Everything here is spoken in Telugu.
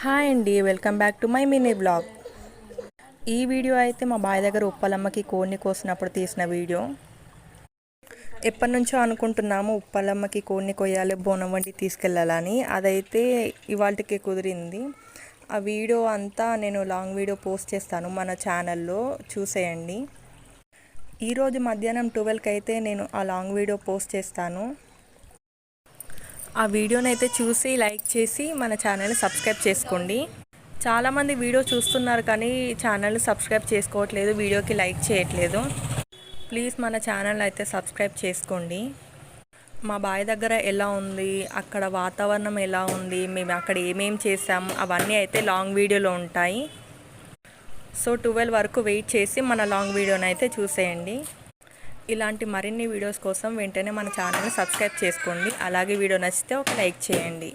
హాయ్ అండి, welcome back to my mini blog. ఈ వీడియో అయితే మా బాయ్ దగ్గర ఉప్పలమ్మకి కోడిని కోసినప్పుడు తీసిన వీడియో. ఎప్పటి నుంచో అనుకుంటున్నాము ఉప్పలమ్మకి కోడిని కొయ్యాలి, బోనం వండి తీసుకెళ్ళాలని. అదైతే ఇవాళకి కుదిరింది. ఆ వీడియో అంతా నేను లాంగ్ వీడియో పోస్ట్ చేస్తాను మన ఛానల్లో, చూసేయండి. ఈరోజు మధ్యాహ్నం 12కి అయితే నేను ఆ లాంగ్ వీడియో పోస్ట్ చేస్తాను. ఆ వీడియోని అయితే చూసి లైక్ చేసి మన ఛానల్ని సబ్స్క్రైబ్ చేసుకోండి. చాలామంది వీడియో చూస్తున్నారు కానీ ఛానల్ని సబ్స్క్రైబ్ చేసుకోవట్లేదు, వీడియోకి లైక్ చేయట్లేదు. ప్లీజ్ మన ఛానల్ అయితే సబ్స్క్రైబ్ చేసుకోండి. మా బాయ్ దగ్గర ఎలా ఉంది, అక్కడ వాతావరణం ఎలా ఉంది, మేము అక్కడ ఏమేమి చేసాం, అవన్నీ అయితే లాంగ్ వీడియోలో ఉంటాయి. సో 12 వరకు వెయిట్ చేసి మన లాంగ్ వీడియోని అయితే చూసేయండి. ఇలాంటి మరిన్ని వీడియోస్ కోసం వెంటనే మన ఛానల్ని సబ్స్క్రైబ్ చేసుకోండి. అలాగే వీడియో నచ్చితే ఒక లైక్ చేయండి.